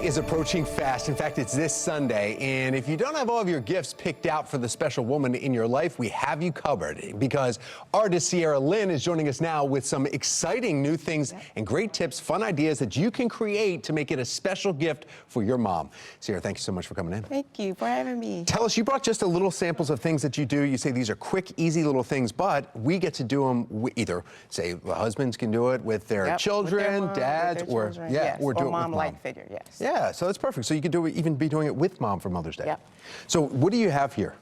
Is approaching fast. In fact, it's this Sunday, and if you don't have all of your gifts picked out for the special woman in your life, we have you covered, because artist Sierra Lynn is joining us now with some exciting new things and great tips, fun ideas that you can create to make it a special gift for your mom. Sierra, thank you so much for coming in. Thank you for having me. Tell us, you brought just a little samples of things that you do. You say these are quick, easy little things, but we get to do them either, say, the husbands can do it with their children, with their mom, dads, with their or children, or do it with mom. Mom-like figure, yes. Yeah, so that's perfect. So you could do it, even be doing it with mom for Mother's Day. Yep. So what do you have here?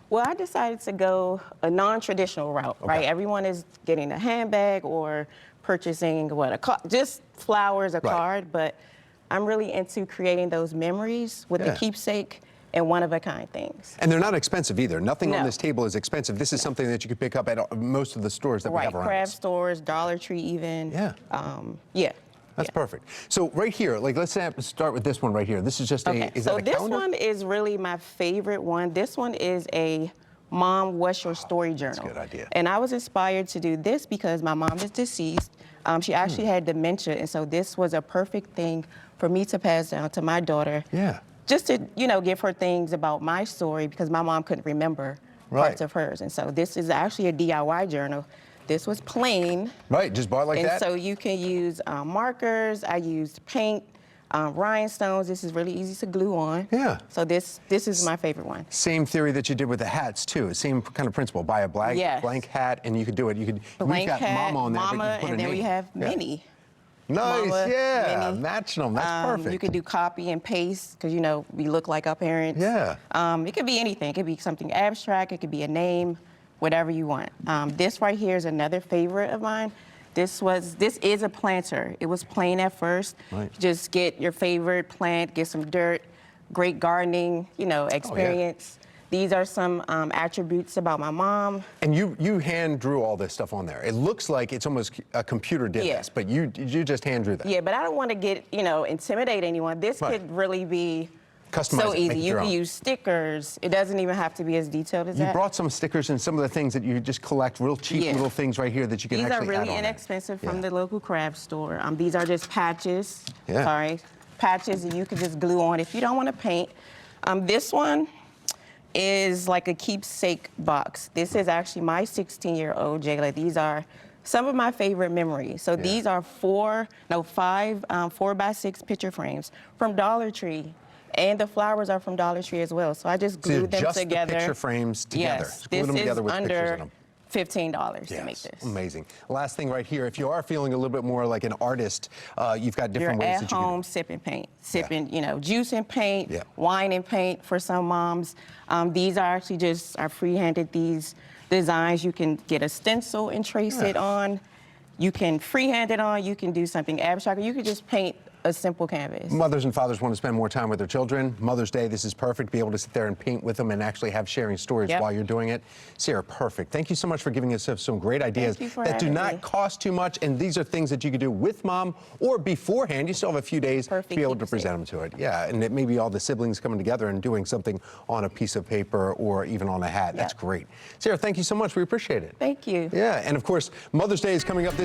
Well, I decided to go a non-traditional route, right? Everyone is getting a handbag or purchasing just flowers, a card, but I'm really into creating those memories with the keepsake and one-of-a-kind things. And they're not expensive either. Nothing on this table is expensive. This is something that you could pick up at most of the stores that we have around craft us. stores, Dollar Tree even. That's perfect. So right here, like, let's start with this one right here. This is just is that a calendar? So this one is really my favorite one. This one is a Mom, What's Your Story journal. That's a good idea. And I was inspired to do this because my mom is deceased. She actually had dementia, and so this was a perfect thing for me to pass down to my daughter. Yeah. Just to, give her things about my story, because my mom couldn't remember parts of hers. And so this is actually a DIY journal. This was plain. Right, just bought like that? And so you can use markers. I used paint, rhinestones. This is really easy to glue on. Yeah. So this is my favorite one. Same theory that you did with the hats, too. Same kind of principle. Buy a blank hat, and you could do it. You could, blank we've got hat, Mama on there, Mama, but you put and then we have Minnie. Nice, Mama, Minnie. matching them. That's perfect. You could do copy and paste, because, we look like our parents. Yeah. It could be anything. It could be something abstract. It could be a name, whatever you want. This right here is another favorite of mine. This is a planter. It was plain at first. Right. Just get your favorite plant, get some dirt, great gardening, experience. These are some attributes about my mom. And you hand drew all this stuff on there. It looks like it's almost a computer did this, but you just hand drew that. Yeah, but I don't want to get, intimidate anyone. This could really be so easy. You can use stickers. It doesn't even have to be as detailed as that. You brought some stickers and some of the things that you just collect, real cheap little things right here that you can actually add on. These are really inexpensive from the local craft store. These are just patches. Patches that you can just glue on if you don't want to paint. This one is like a keepsake box. This is actually my 16-year-old Jayla. These are some of my favorite memories. So these are 5 4x6 picture frames from Dollar Tree. And the flowers are from Dollar Tree as well. So I just glued them together. The picture frames together. Yes, glue them together with pictures in them. $15 to make this. Amazing. Last thing right here, if you are feeling a little bit more like an artist, you've got different ways that you can... You're at home sipping paint, juice and paint, wine and paint for some moms. These are actually just free-handed, these designs. You can get a stencil and trace it on. You can freehand it on. You can do something abstract. Or you could just paint a simple canvas. Mothers and fathers want to spend more time with their children. Mother's Day, this is perfect. Be able to sit there and paint with them and actually have sharing stories while you're doing it. Sierra, perfect. Thank you so much for giving us some great ideas that do not cost too much. And these are things that you could do with mom or beforehand. You still have a few days to be able to present them to it. Yeah, and maybe all the siblings coming together and doing something on a piece of paper or even on a hat. That's great. Sierra, thank you so much. We appreciate it. Thank you. Yeah, and of course, Mother's Day is coming up this